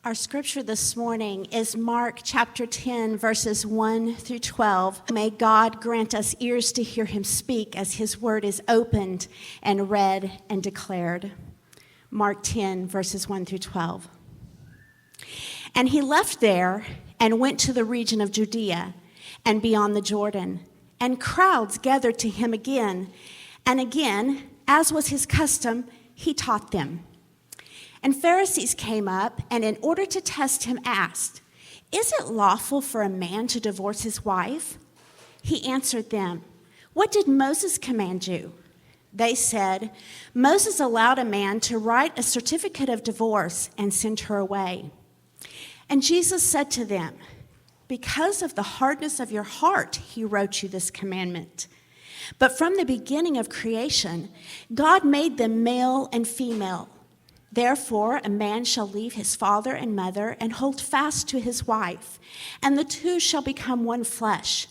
Our scripture this morning is Mark chapter 10, verses 1 through 12. May God grant us ears to hear him speak as his word is opened and read and declared. Mark 10, verses 1 through 12. And he left there and went to the region of Judea and beyond the Jordan. And crowds gathered to him again and again, as was his custom, he taught them. And Pharisees came up, and in order to test him, asked, "Is it lawful for a man to divorce his wife?" He answered them, "What did Moses command you?" They said, "Moses allowed a man to write a certificate of divorce and send her away." And Jesus said to them, "Because of the hardness of your heart, he wrote you this commandment. But from the beginning of creation, God made them male and female. Therefore, a man shall leave his father and mother and hold fast to his wife, and the two shall become one flesh.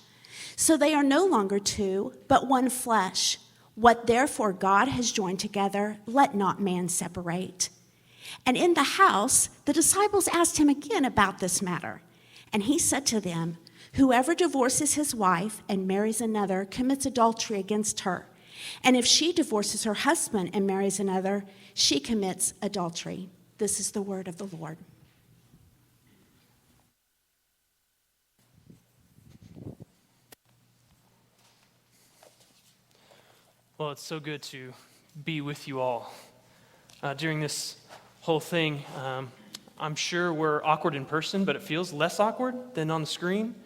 So they are no longer two, but one flesh. What therefore God has joined together, let not man separate." And in the house, the disciples asked him again about this matter. And he said to them, "Whoever divorces his wife and marries another commits adultery against her. And if she divorces her husband and marries another, she commits adultery." This is the word of the Lord. Well, it's so good to be with you all during this whole thing. I'm sure we're awkward in person, but it feels less awkward than on the screen.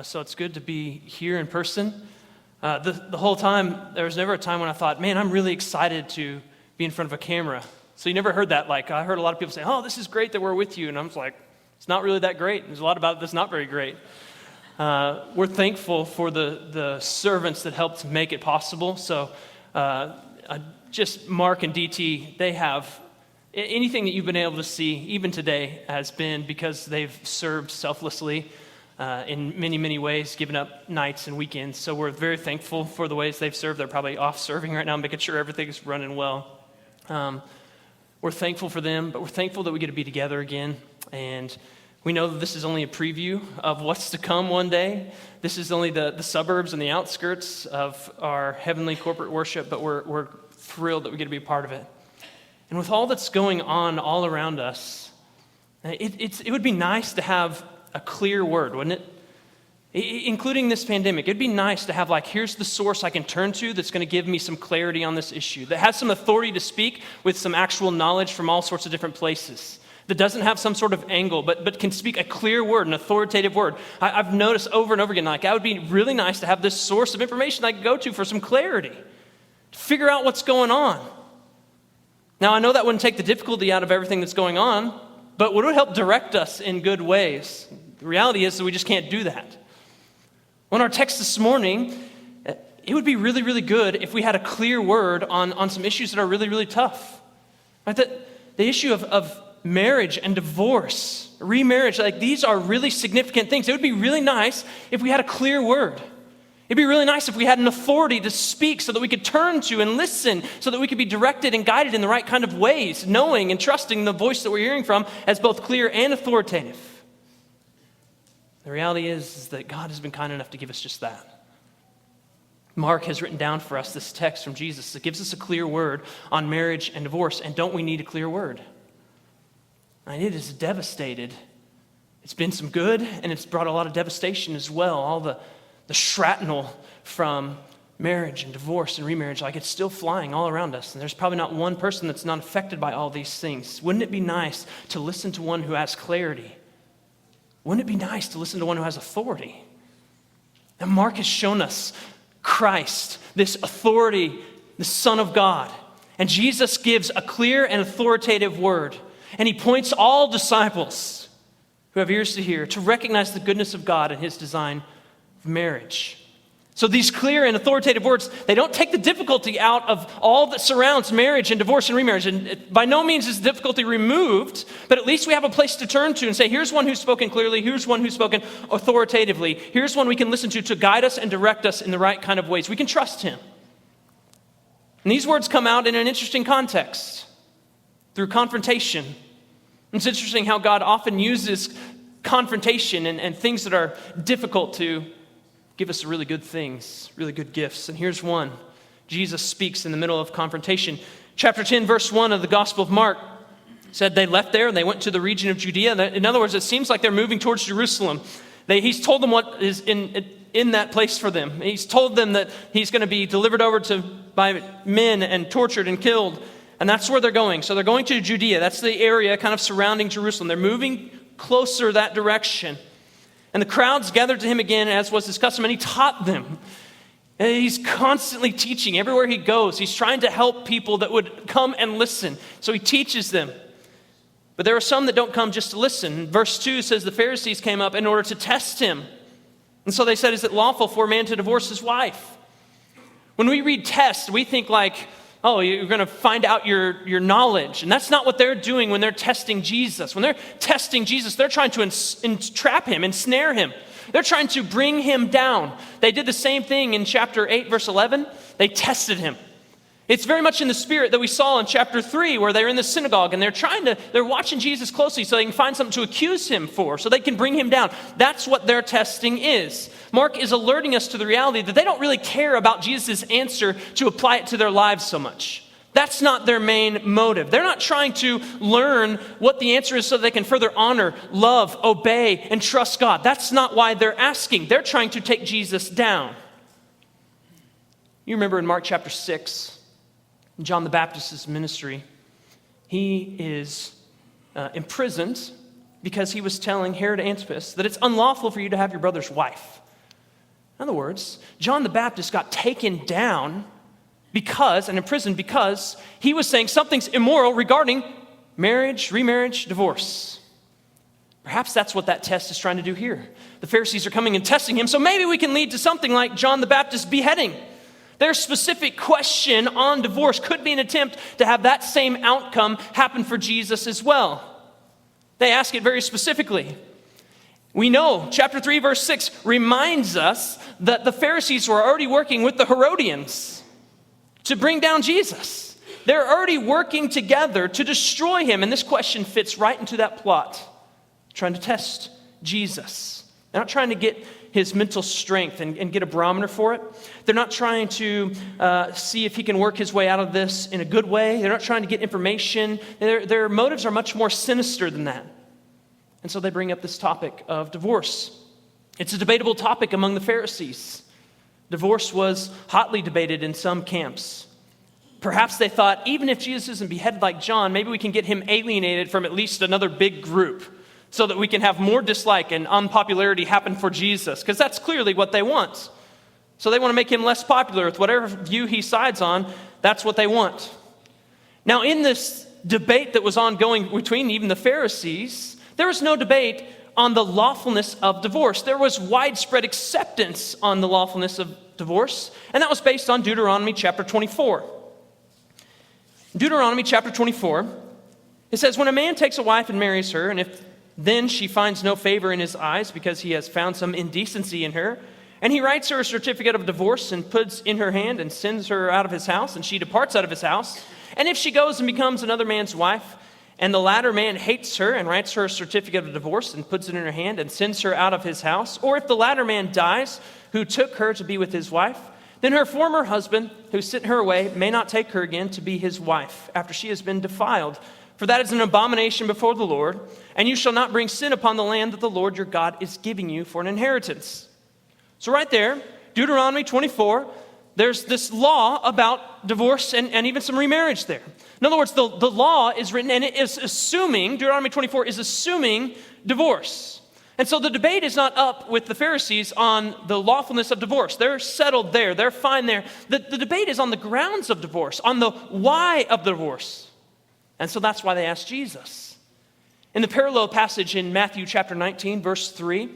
So it's good to be here in person. The whole time, there was never a time when I thought, man, I'm really excited to be in front of a camera. So you never heard that. Like, I heard a lot of people say, "Oh, this is great that we're with you." And I'm just like, it's not really that great. There's a lot about it that's not very great. We're thankful for the servants that helped make it possible. So just Mark and DT, they have anything that you've been able to see, even today, has been because they've served selflessly in many, many ways, giving up nights and weekends. So we're very thankful for the ways they've served. They're probably off serving right now, making sure everything's running well. We're thankful for them, but we're thankful that we get to be together again. And we know that this is only a preview of what's to come one day. This is only the suburbs and the outskirts of our heavenly corporate worship, but we're thrilled that we get to be a part of it. And with all that's going on all around us, it would be nice to have a clear word, wouldn't it? Including this pandemic, it'd be nice to have here's the source I can turn to that's going to give me some clarity on this issue, that has some authority to speak with some actual knowledge from all sorts of different places, that doesn't have some sort of angle, but can speak a clear word, an authoritative word. I've noticed over and over again, it would be really nice to have this source of information I can go to for some clarity, to figure out what's going on. Now, I know that wouldn't take the difficulty out of everything that's going on, but would it help direct us in good ways? The reality is that we just can't do that. On our text this morning, it would be really, really good if we had a clear word on some issues that are really, really tough. Right? The issue of marriage and divorce, remarriage, these are really significant things. It would be really nice if we had a clear word. It'd be really nice if we had an authority to speak so that we could turn to and listen, so that we could be directed and guided in the right kind of ways, knowing and trusting the voice that we're hearing from as both clear and authoritative. The reality is that God has been kind enough to give us just that. Mark has written down for us this text from Jesus that gives us a clear word on marriage and divorce. And don't we need a clear word? And it is devastated. It's been some good, and it's brought a lot of devastation as well. All the shrapnel from marriage and divorce and remarriage, it's still flying all around us. And there's probably not one person that's not affected by all these things. Wouldn't it be nice to listen to one who has clarity? Wouldn't it be nice to listen to one who has authority? And Mark has shown us Christ, this authority, the Son of God. And Jesus gives a clear and authoritative word. And he points all disciples who have ears to hear to recognize the goodness of God and his design of marriage. So these clear and authoritative words, they don't take the difficulty out of all that surrounds marriage and divorce and remarriage. And by no means is the difficulty removed, but at least we have a place to turn to and say, here's one who's spoken clearly, here's one who's spoken authoritatively, here's one we can listen to guide us and direct us in the right kind of ways. We can trust him. And these words come out in an interesting context, through confrontation. It's interesting how God often uses confrontation and things that are difficult to give us really good things, really good gifts. And here's one. Jesus speaks in the middle of confrontation. Chapter 10, verse 1 of the Gospel of Mark said they left there and they went to the region of Judea. In other words, it seems like they're moving towards Jerusalem. He's told them what is in that place for them. He's told them that he's going to be delivered over by men and tortured and killed. And that's where they're going. So they're going to Judea. That's the area kind of surrounding Jerusalem. They're moving closer that direction. And the crowds gathered to him again, as was his custom, and he taught them. And he's constantly teaching. Everywhere he goes, he's trying to help people that would come and listen. So he teaches them. But there are some that don't come just to listen. Verse 2 says the Pharisees came up in order to test him. And so they said, is it lawful for a man to divorce his wife? When we read test, we think like, oh, you're going to find out your knowledge. And that's not what they're doing when they're testing Jesus. When they're testing Jesus, they're trying to entrap him, ensnare him. They're trying to bring him down. They did the same thing in chapter 8, verse 11. They tested him. It's very much in the spirit that we saw in chapter 3, where they're in the synagogue and they're watching Jesus closely so they can find something to accuse him for, so they can bring him down. That's what their testing is. Mark is alerting us to the reality that they don't really care about Jesus' answer to apply it to their lives so much. That's not their main motive. They're not trying to learn what the answer is so they can further honor, love, obey, and trust God. That's not why they're asking. They're trying to take Jesus down. You remember in Mark chapter 6, John the Baptist's ministry, he is imprisoned because he was telling Herod Antipas that it's unlawful for you to have your brother's wife. In other words, John the Baptist got taken down and imprisoned because he was saying something's immoral regarding marriage, remarriage, divorce. Perhaps that's what that test is trying to do here. The Pharisees are coming and testing him, so maybe we can lead to something like John the Baptist's beheading. Their specific question on divorce could be an attempt to have that same outcome happen for Jesus as well. They ask it very specifically. We know chapter 3, verse 6 reminds us that the Pharisees were already working with the Herodians to bring down Jesus. They're already working together to destroy him, and this question fits right into that plot, trying to test Jesus. They're not trying to get his mental strength and get a barometer for it. They're not trying to see if he can work his way out of this in a good way. They're not trying to get information. Their motives are much more sinister than that. And so they bring up this topic of divorce. It's a debatable topic among the Pharisees. Divorce was hotly debated in some camps. Perhaps they thought, even if Jesus isn't beheaded like John, maybe we can get him alienated from at least another big group so that we can have more dislike and unpopularity happen for Jesus, because that's clearly what they want. So they want to make him less popular with whatever view he sides on. That's what they want. Now, in this debate that was ongoing between even the Pharisees, there was no debate on the lawfulness of divorce. There was widespread acceptance on the lawfulness of divorce, and that was based on Deuteronomy chapter 24. Deuteronomy chapter 24, it says, when a man takes a wife and marries her, and if then she finds no favor in his eyes because he has found some indecency in her, and he writes her a certificate of divorce and puts in her hand and sends her out of his house, and she departs out of his house, and if she goes and becomes another man's wife, and the latter man hates her and writes her a certificate of divorce and puts it in her hand and sends her out of his house, or if the latter man dies who took her to be with his wife, then her former husband who sent her away may not take her again to be his wife after she has been defiled. For that is an abomination before the Lord, and you shall not bring sin upon the land that the Lord your God is giving you for an inheritance. So right there, Deuteronomy 24, there's this law about divorce and even some remarriage there. In other words, the law is written, and it is assuming, Deuteronomy 24 is assuming divorce. And so the debate is not up with the Pharisees on the lawfulness of divorce. They're settled there. They're fine there. The debate is on the grounds of divorce, on the why of divorce. And so that's why they asked Jesus. In the parallel passage in Matthew chapter 19, verse 3,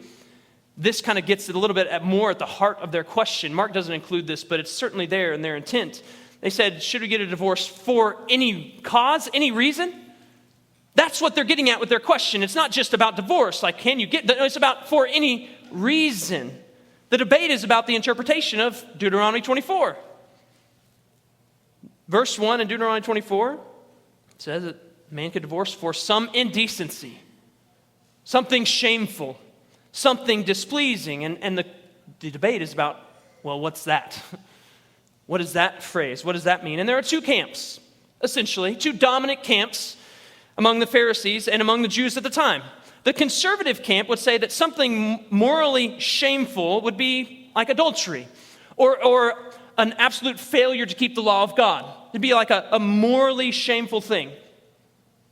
this kind of gets a little bit more at the heart of their question. Mark doesn't include this, but it's certainly there in their intent. They said, should we get a divorce for any cause, any reason? That's what they're getting at with their question. It's not just about divorce, like can you get, it's about for any reason. The debate is about the interpretation of Deuteronomy 24. Verse 1 in Deuteronomy 24 says that man could divorce for some indecency, something shameful, something displeasing. And the debate is about, well, what's that? What is that phrase? What does that mean? And there are two camps, essentially, two dominant camps among the Pharisees and among the Jews at the time. The conservative camp would say that something morally shameful would be like adultery or an absolute failure to keep the law of God. It'd be like a morally shameful thing.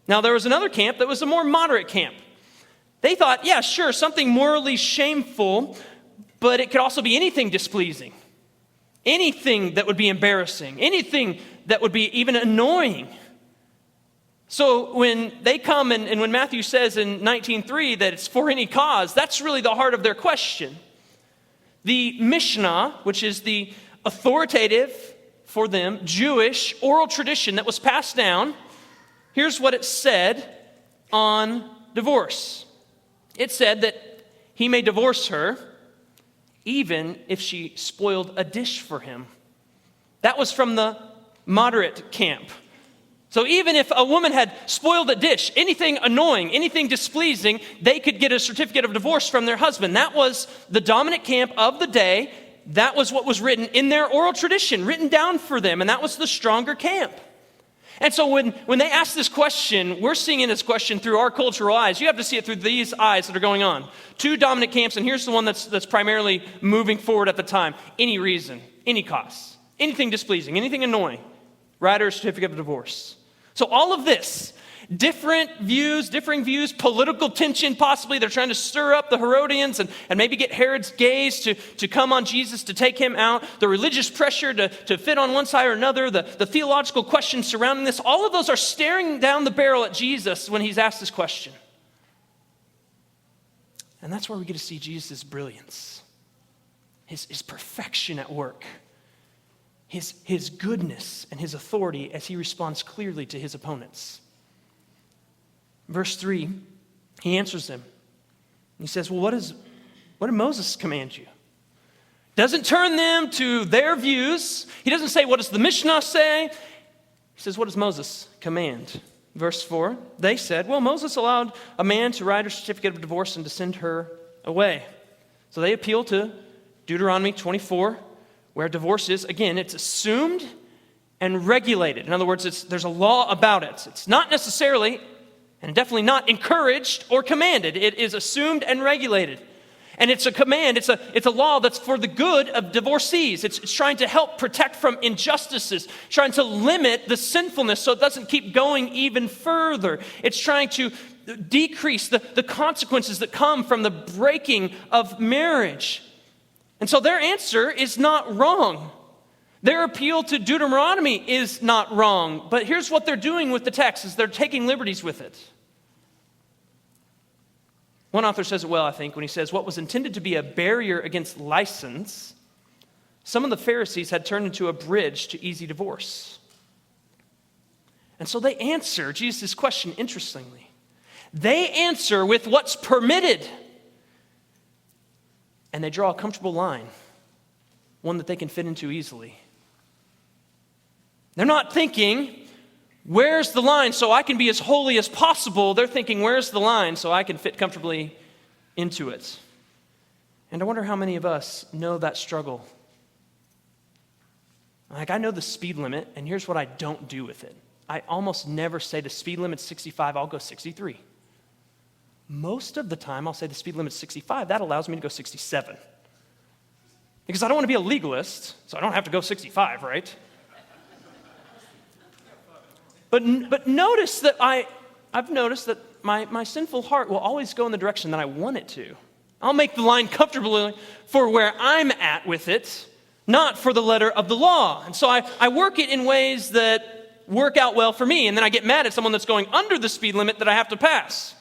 Now, there was another camp that was a more moderate camp. They thought, yeah, sure, something morally shameful, but it could also be anything displeasing, anything that would be embarrassing, anything that would be even annoying. So when they come and when Matthew says in 19:3 that it's for any cause, that's really the heart of their question. The Mishnah, which is the authoritative for them Jewish oral tradition that was passed down, here's what it said on divorce. It said that he may divorce her even if she spoiled a dish for him. That was from the moderate camp. So even if a woman had spoiled a dish, anything annoying, anything displeasing, they could get a certificate of divorce from their husband. That was the dominant camp of the day. That was what was written in their oral tradition, written down for them, and that was the stronger camp. And so when they ask this question, we're seeing this question through our cultural eyes. You have to see it through these eyes that are going on. Two dominant camps, and here's the one that's primarily moving forward at the time. Any reason, any cause, anything displeasing, anything annoying, write her a certificate of divorce. So all of this, differing views, political tension possibly. They're trying to stir up the Herodians and maybe get Herod's gaze to come on Jesus, to take him out. The religious pressure to fit on one side or another. The theological questions surrounding this. All of those are staring down the barrel at Jesus when he's asked this question. And that's where we get to see Jesus' brilliance, his perfection at work. His goodness and his authority as he responds clearly to his opponents. Verse 3, he answers them. He says, well, what did Moses command you? Doesn't turn them to their views. He doesn't say, what does the Mishnah say? He says, what does Moses command? Verse 4, they said, well, Moses allowed a man to write a certificate of divorce and to send her away. So they appeal to Deuteronomy 24, where divorce is, again, it's assumed and regulated. In other words, there's a law about it. It's not necessarily, and definitely not encouraged or commanded. It is assumed and regulated. And it's a command, it's a law that's for the good of divorcees. It's trying to help protect from injustices, trying to limit the sinfulness so it doesn't keep going even further. It's trying to decrease the consequences that come from the breaking of marriage. And so their answer is not wrong. Their appeal to Deuteronomy is not wrong. But here's what they're doing with the text, is they're taking liberties with it. One author says it well, I think, when he says, what was intended to be a barrier against license, some of the Pharisees had turned into a bridge to easy divorce. And so they answer Jesus' question interestingly. They answer with what's permitted. And they draw a comfortable line, one that they can fit into easily. They're not thinking, where's the line so I can be as holy as possible? They're thinking, where's the line so I can fit comfortably into it? And I wonder how many of us know that struggle. Like, I know the speed limit, and here's what I don't do with it. I almost never say the speed limit's 65, I'll go 63. Most of the time, I'll say the speed limit's 65. That allows me to go 67. Because I don't want to be a legalist, so I don't have to go 65, right? But notice that I've noticed that my sinful heart will always go in the direction that I want it to. I'll make the line comfortable for where I'm at with it, not for the letter of the law. And so I work it in ways that work out well for me, and then I get mad at someone that's going under the speed limit that I have to pass.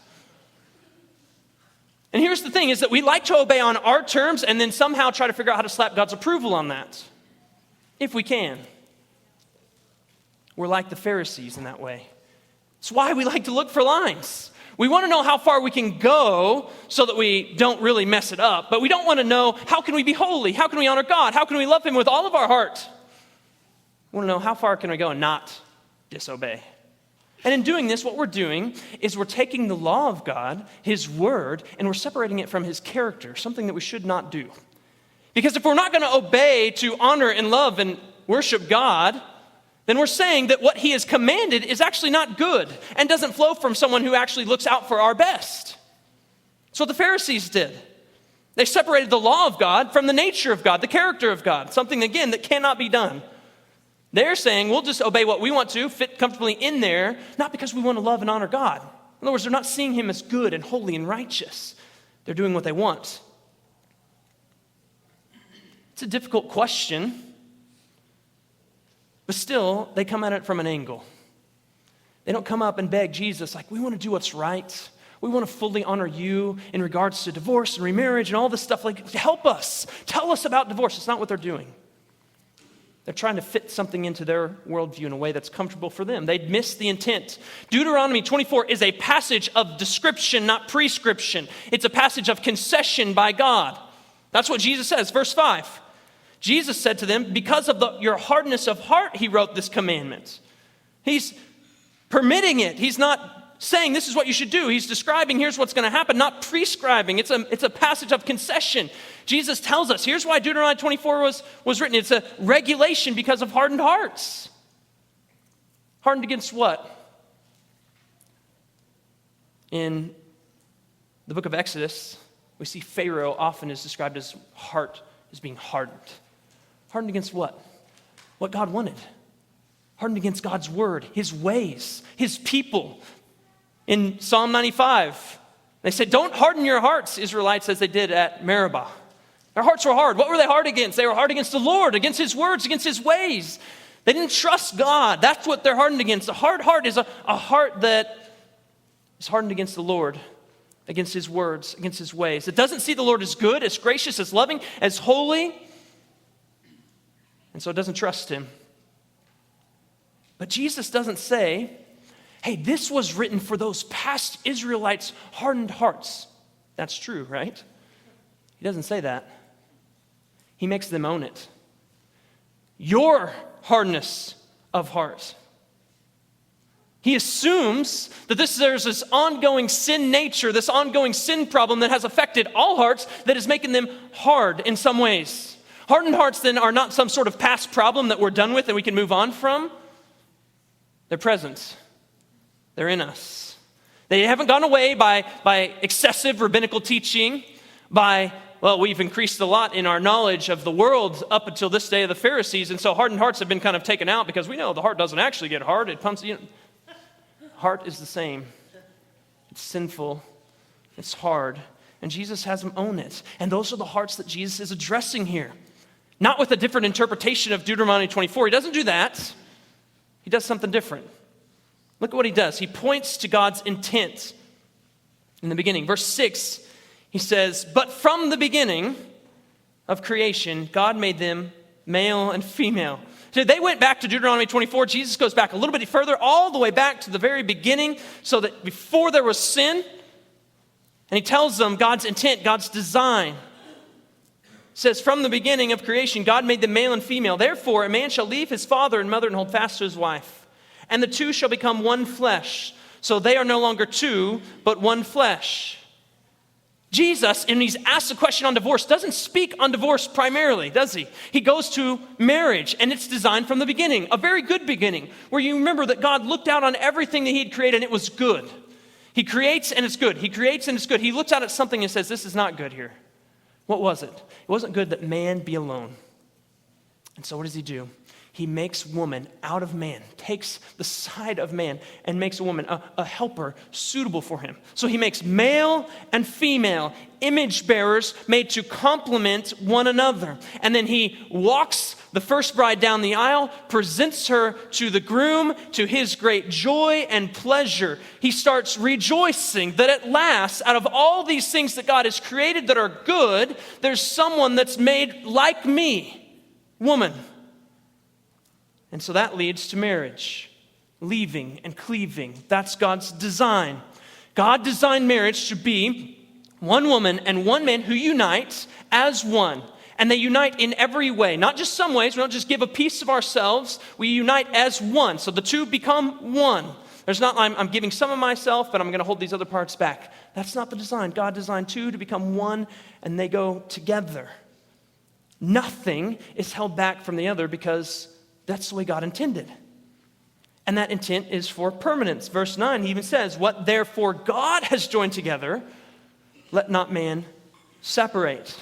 And here's the thing, is that we like to obey on our terms and then somehow try to figure out how to slap God's approval on that, if we can. We're like the Pharisees in that way. It's why we like to look for lines. We want to know how far we can go so that we don't really mess it up, but we don't want to know, how can we be holy? How can we honor God? How can we love him with all of our heart? We want to know, how far can we go and not disobey? And in doing this, what we're doing is we're taking the law of God, his word, and we're separating it from his character, something that we should not do. Because if we're not going to obey to honor and love and worship God, then we're saying that what he has commanded is actually not good and doesn't flow from someone who actually looks out for our best. That's what the Pharisees did. They separated the law of God from the nature of God, the character of God, something, again, that cannot be done. They're saying, we'll just obey what we want to, fit comfortably in there, not because we want to love and honor God. In other words, they're not seeing him as good and holy and righteous. They're doing what they want. It's a difficult question, but still, they come at it from an angle. They don't come up and beg Jesus, like, we want to do what's right. We want to fully honor you in regards to divorce and remarriage and all this stuff. Like, help us. Tell us about divorce. It's not what they're doing. They're trying to fit something into their worldview in a way that's comfortable for them. They'd missed the intent. Deuteronomy 24 is a passage of description, not prescription. It's a passage of concession by God. That's what Jesus says. Verse 5. Jesus said to them, because of your hardness of heart, he wrote this commandment. He's permitting it. He's not saying this is what you should do. He's describing here's what's going to happen, not prescribing. It's a passage of concession. Jesus tells us, here's why Deuteronomy 24 was written. It's a regulation because of hardened hearts. Hardened against what? In the book of Exodus, we see Pharaoh often is described as heart as being hardened. Hardened against what? What God wanted. Hardened against God's word, his ways, his people. In Psalm 95, they said, don't harden your hearts, Israelites, as they did at Meribah. Their hearts were hard. What were they hard against? They were hard against the Lord, against his words, against his ways. They didn't trust God. That's what they're hardened against. A hard heart is a heart that is hardened against the Lord, against his words, against his ways. It doesn't see the Lord as good, as gracious, as loving, as holy, and so it doesn't trust him. But Jesus doesn't say, hey, this was written for those past Israelites' hardened hearts. That's true, right? He doesn't say that. He makes them own it. Your hardness of heart. He assumes that there's this ongoing sin nature, this ongoing sin problem that has affected all hearts that is making them hard in some ways. Hardened hearts then are not some sort of past problem that we're done with and we can move on from. They're present. They're in us. They haven't gone away by excessive rabbinical teaching, we've increased a lot in our knowledge of the world up until this day of the Pharisees, and so hardened hearts have been kind of taken out because we know the heart doesn't actually get hard. It pumps, Heart is the same. It's sinful. It's hard. And Jesus has them own it. And those are the hearts that Jesus is addressing here. Not with a different interpretation of Deuteronomy 24. He doesn't do that. He does something different. Look at what he does. He points to God's intent in the beginning. Verse 6, he says, but from the beginning of creation, God made them male and female. So they went back to Deuteronomy 24. Jesus goes back a little bit further, all the way back to the very beginning, so that before there was sin, and he tells them God's intent, God's design. It says, from the beginning of creation, God made them male and female. Therefore, a man shall leave his father and mother and hold fast to his wife. And the two shall become one flesh. So they are no longer two, but one flesh. Jesus, and he's asked a question on divorce, doesn't speak on divorce primarily, does he? He goes to marriage, and it's designed from the beginning, a very good beginning, where you remember that God looked out on everything that he'd created, and it was good. He creates, and it's good. He creates, and it's good. He looks out at something and says, this is not good here. What was it? It wasn't good that man be alone. And so what does he do? He makes woman out of man, takes the side of man and makes a woman, a helper suitable for him. So he makes male and female image bearers made to complement one another. And then he walks the first bride down the aisle, presents her to the groom to his great joy and pleasure. He starts rejoicing that at last, out of all these things that God has created that are good, there's someone that's made like me, woman. And so that leads to marriage, leaving and cleaving. That's God's design. God designed marriage to be one woman and one man who unite as one. And they unite in every way, not just some ways. We don't just give a piece of ourselves. We unite as one. So the two become one. There's not, I'm giving some of myself, but I'm going to hold these other parts back. That's not the design. God designed two to become one, and they go together. Nothing is held back from the other because that's the way God intended. And that intent is for permanence. Verse 9 he even says, what therefore God has joined together, let not man separate.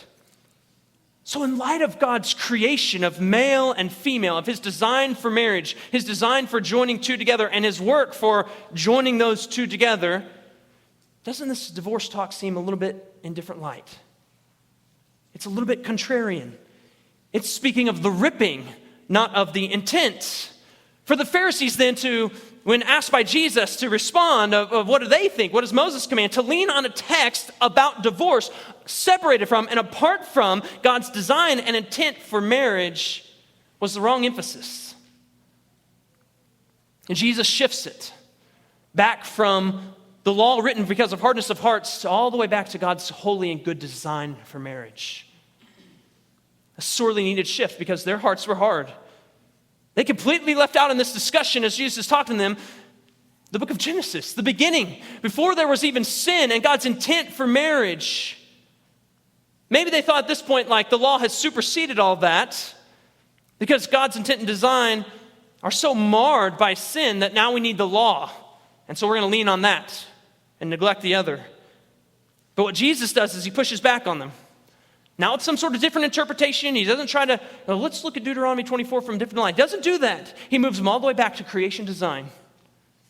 So in light of God's creation of male and female, of his design for marriage, his design for joining two together, and his work for joining those two together, doesn't this divorce talk seem a little bit in different light? It's a little bit contrarian. It's speaking of the ripping, not of the intent. For the Pharisees then when asked by Jesus to respond of what do they think, what does Moses command, to lean on a text about divorce separated from and apart from God's design and intent for marriage was the wrong emphasis. And Jesus shifts it back from the law written because of hardness of hearts to all the way back to God's holy and good design for marriage. A sorely needed shift because their hearts were hard. They completely left out in this discussion as Jesus is talking to them the book of Genesis, the beginning, before there was even sin and God's intent for marriage. Maybe they thought at this point like the law has superseded all that because God's intent and design are so marred by sin that now we need the law. And so we're going to lean on that and neglect the other. But what Jesus does is he pushes back on them. Now it's some sort of different interpretation. He doesn't try to, let's look at Deuteronomy 24 from a different light. He doesn't do that. He moves them all the way back to creation design. He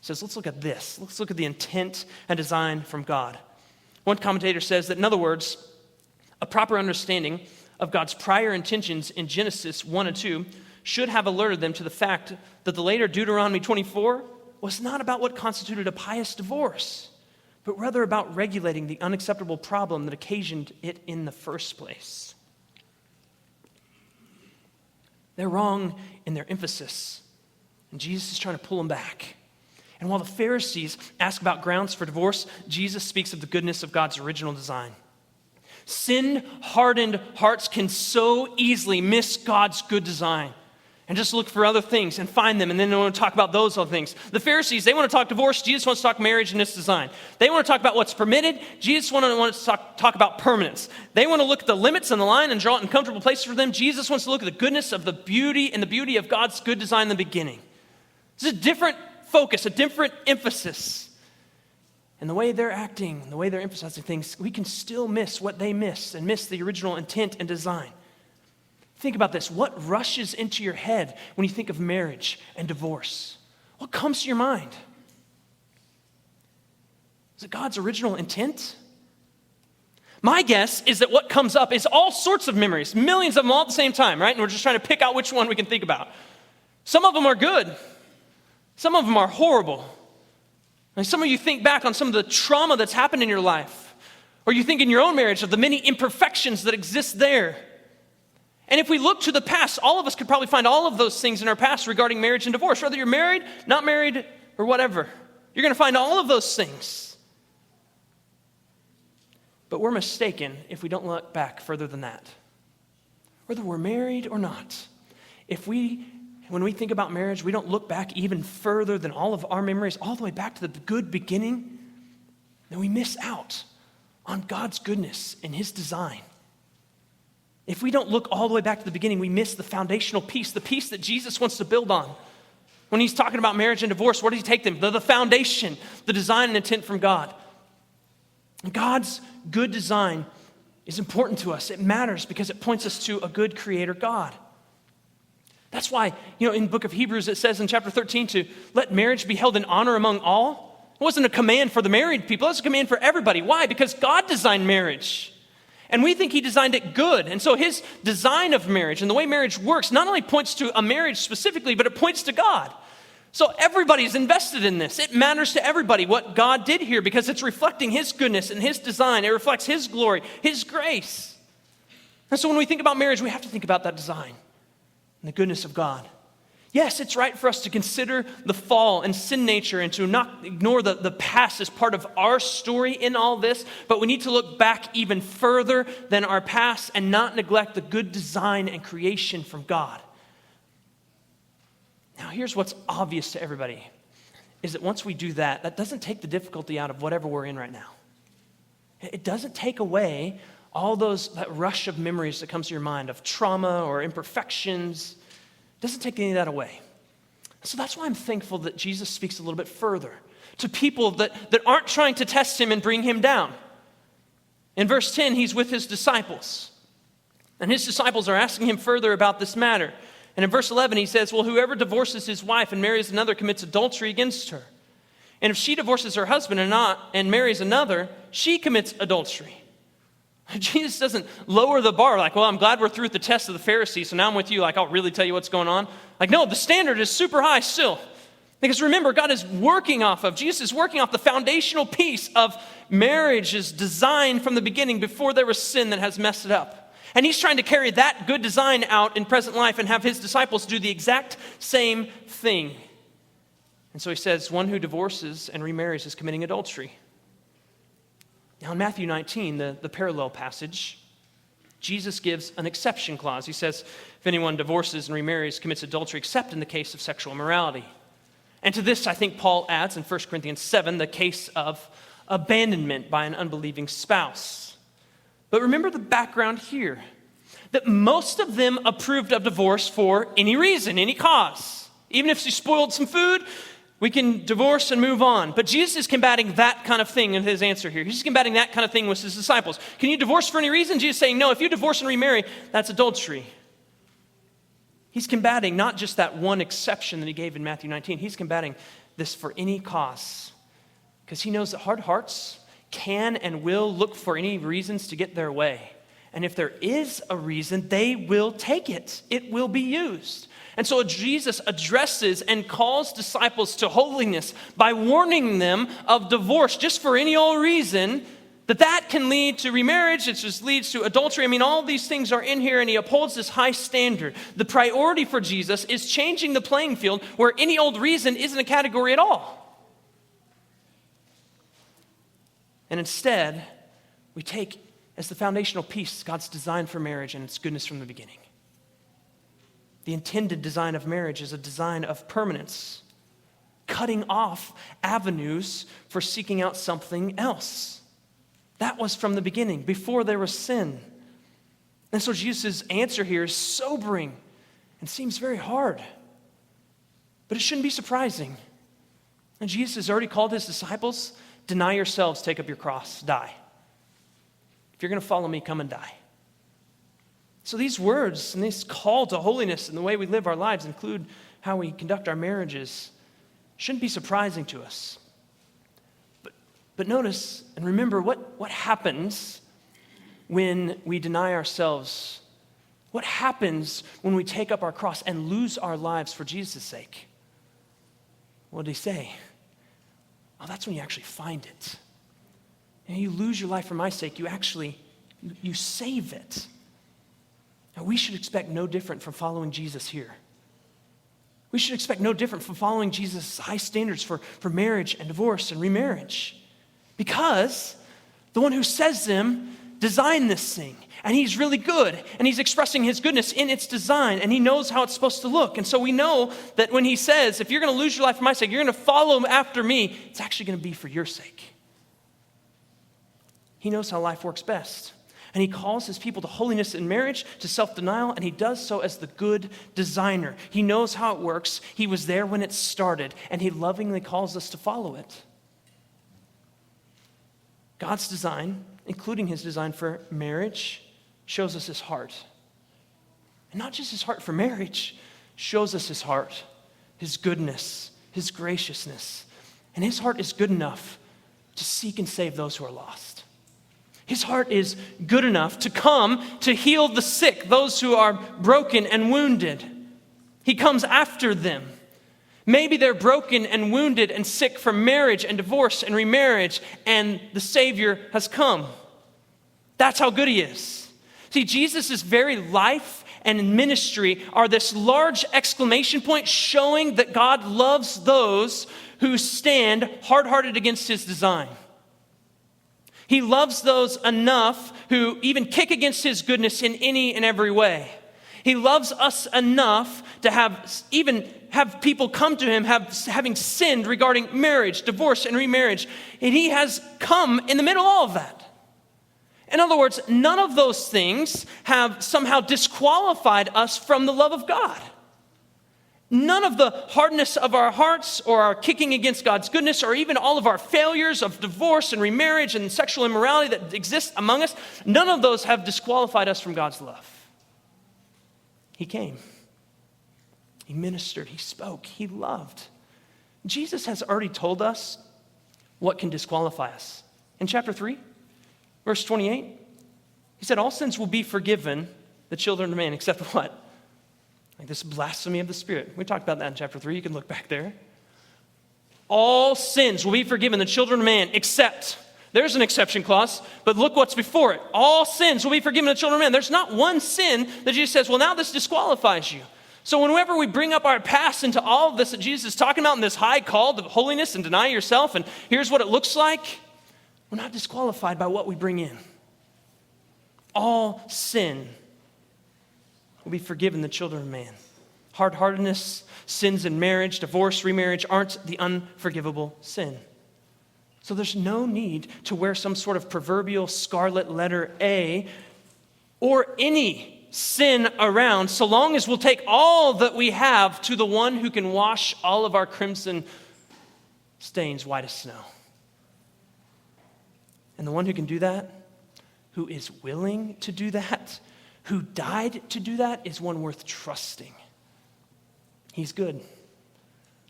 says, let's look at this. Let's look at the intent and design from God. One commentator says that, in other words, a proper understanding of God's prior intentions in Genesis 1 and 2 should have alerted them to the fact that the later Deuteronomy 24 was not about what constituted a pious divorce, but rather about regulating the unacceptable problem that occasioned it in the first place. They're wrong in their emphasis, and Jesus is trying to pull them back. And while the Pharisees ask about grounds for divorce, Jesus speaks of the goodness of God's original design. Sin-hardened hearts can so easily miss God's good design and just look for other things and find them, and then they want to talk about those other things. The Pharisees, they want to talk divorce. Jesus wants to talk marriage and its design. They want to talk about what's permitted. Jesus wants to talk about permanence. They want to look at the limits and the line and draw it in comfortable places for them. Jesus wants to look at the goodness of the beauty and the beauty of God's good design in the beginning. This is a different focus, a different emphasis. And the way they're acting, the way they're emphasizing things, we can still miss what they miss and miss the original intent and design. Think about this. What rushes into your head when you think of marriage and divorce? What comes to your mind? Is it God's original intent? My guess is that what comes up is all sorts of memories, millions of them all at the same time, right? And we're just trying to pick out which one we can think about. Some of them are good. Some of them are horrible. And some of you think back on some of the trauma that's happened in your life. Or you think in your own marriage of the many imperfections that exist there. And if we look to the past, all of us could probably find all of those things in our past regarding marriage and divorce. Whether you're married, not married, or whatever. You're going to find all of those things. But we're mistaken if we don't look back further than that. Whether we're married or not. When we think about marriage, we don't look back even further than all of our memories, all the way back to the good beginning, then we miss out on God's goodness and his design. If we don't look all the way back to the beginning, we miss the foundational piece, the piece that Jesus wants to build on. When he's talking about marriage and divorce, what does he take them? The foundation, the design and intent from God. And God's good design is important to us. It matters because it points us to a good creator God. That's why, in the book of Hebrews, it says in chapter 13 to let marriage be held in honor among all. It wasn't a command for the married people. It was a command for everybody. Why? Because God designed marriage. And we think he designed it good. And so his design of marriage and the way marriage works not only points to a marriage specifically, but it points to God. So everybody's invested in this. It matters to everybody what God did here because it's reflecting his goodness and his design. It reflects his glory, his grace. And so when we think about marriage, we have to think about that design and the goodness of God. Yes, it's right for us to consider the fall and sin nature and to not ignore the past as part of our story in all this, but we need to look back even further than our past and not neglect the good design and creation from God. Now, here's what's obvious to everybody. is that once we do that, that doesn't take the difficulty out of whatever we're in right now. It doesn't take away all that rush of memories that comes to your mind of trauma or imperfections. It doesn't take any of that away. So that's why I'm thankful that Jesus speaks a little bit further to people that aren't trying to test him and bring him down. In verse 10, he's with his disciples. And his disciples are asking him further about this matter. And in verse 11, he says, well, whoever divorces his wife and marries another commits adultery against her. And if she divorces her husband and marries another, she commits adultery. Jesus doesn't lower the bar like, well, I'm glad we're through with the test of the Pharisees, so now I'm with you, like, I'll really tell you what's going on. Like, no, the standard is super high still. Because remember, Jesus is working off the foundational piece of marriage's design from the beginning before there was sin that has messed it up. And he's trying to carry that good design out in present life and have his disciples do the exact same thing. And so he says, one who divorces and remarries is committing adultery. Now in Matthew 19, the parallel passage, Jesus gives an exception clause. He says, if anyone divorces and remarries, commits adultery, except in the case of sexual immorality. And to this, I think Paul adds in 1 Corinthians 7, the case of abandonment by an unbelieving spouse. But remember the background here, that most of them approved of divorce for any reason, any cause. Even if she spoiled some food, we can divorce and move on. But Jesus is combating that kind of thing in his answer here. He's combating that kind of thing with his disciples. Can you divorce for any reason? Jesus is saying, no, if you divorce and remarry, that's adultery. He's combating not just that one exception that he gave in Matthew 19. He's combating this for any cause. Because he knows that hard hearts can and will look for any reasons to get their way. And if there is a reason, they will take it. It will be used. And so Jesus addresses and calls disciples to holiness by warning them of divorce just for any old reason, that can lead to remarriage, it just leads to adultery. I mean, all these things are in here, and he upholds this high standard. The priority for Jesus is changing the playing field where any old reason isn't a category at all. And instead, we take as the foundational piece God's design for marriage and its goodness from the beginning. The intended design of marriage is a design of permanence, cutting off avenues for seeking out something else. That was from the beginning, before there was sin. And so Jesus' answer here is sobering and seems very hard. But it shouldn't be surprising. And Jesus has already called his disciples, deny yourselves, take up your cross, die. If you're going to follow me, come and die. So these words and this call to holiness and the way we live our lives include how we conduct our marriages. Shouldn't be surprising to us. But notice and remember what happens when we deny ourselves. What happens when we take up our cross and lose our lives for Jesus' sake? What did he say? Oh, that's when you actually find it. And you lose your life for my sake, you save it. Now, we should expect no different from following Jesus here. We should expect no different from following Jesus' high standards for marriage and divorce and remarriage. Because the one who says them designed this thing. And he's really good. And he's expressing his goodness in its design. And he knows how it's supposed to look. And so we know that when he says, if you're going to lose your life for my sake, you're going to follow after me, it's actually going to be for your sake. He knows how life works best. And he calls his people to holiness in marriage, to self-denial, and he does so as the good designer. He knows how it works. He was there when it started, and he lovingly calls us to follow it. God's design, including his design for marriage, shows us his heart. And not just his heart for marriage, shows us his heart, his goodness, his graciousness. And his heart is good enough to seek and save those who are lost. His heart is good enough to come to heal the sick, those who are broken and wounded. He comes after them. Maybe they're broken and wounded and sick from marriage and divorce and remarriage, and the Savior has come. That's how good he is. See, Jesus' very life and ministry are this large exclamation point showing that God loves those who stand hard-hearted against his design. He loves those enough who even kick against his goodness in any and every way. He loves us enough to have people come to him having sinned regarding marriage, divorce, and remarriage. And he has come in the middle of all of that. In other words, none of those things have somehow disqualified us from the love of God. None of the hardness of our hearts or our kicking against God's goodness or even all of our failures of divorce and remarriage and sexual immorality that exists among us, none of those have disqualified us from God's love. He came. He ministered. He spoke. He loved. Jesus has already told us what can disqualify us. In chapter 3, verse 28, he said, all sins will be forgiven the children of man, except what? Like this blasphemy of the Spirit. We talked about that in chapter 3. You can look back there. All sins will be forgiven the children of man, except, there's an exception clause, but look what's before it. All sins will be forgiven the children of man. There's not one sin that Jesus says, well, now this disqualifies you. So whenever we bring up our past into all of this that Jesus is talking about in this high call to holiness and deny yourself, and here's what it looks like, we're not disqualified by what we bring in. All sin will be forgiven the children of man. Hard-heartedness, sins in marriage, divorce, remarriage aren't the unforgivable sin. So there's no need to wear some sort of proverbial scarlet letter A or any sin around, so long as we'll take all that we have to the one who can wash all of our crimson stains white as snow. And the one who can do that, who is willing to do that, who died to do that, is one worth trusting. He's good.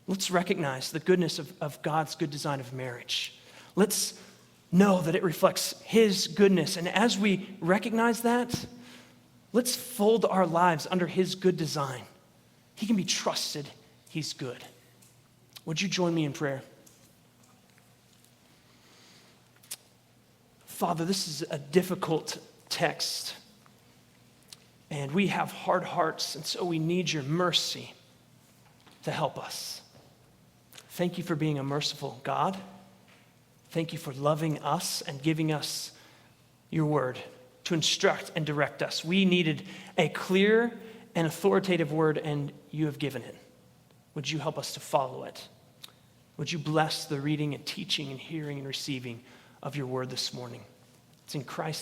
Let's recognize the goodness of God's good design of marriage. Let's know that it reflects his goodness. And as we recognize that, let's fold our lives under his good design. He can be trusted. He's good. Would you join me in prayer? Father, this is a difficult text. And we have hard hearts, and so we need your mercy to help us. Thank you for being a merciful God. Thank you for loving us and giving us your word to instruct and direct us. We needed a clear and authoritative word, and you have given it. Would you help us to follow it? Would you bless the reading and teaching and hearing and receiving of your word this morning? It's in Christ.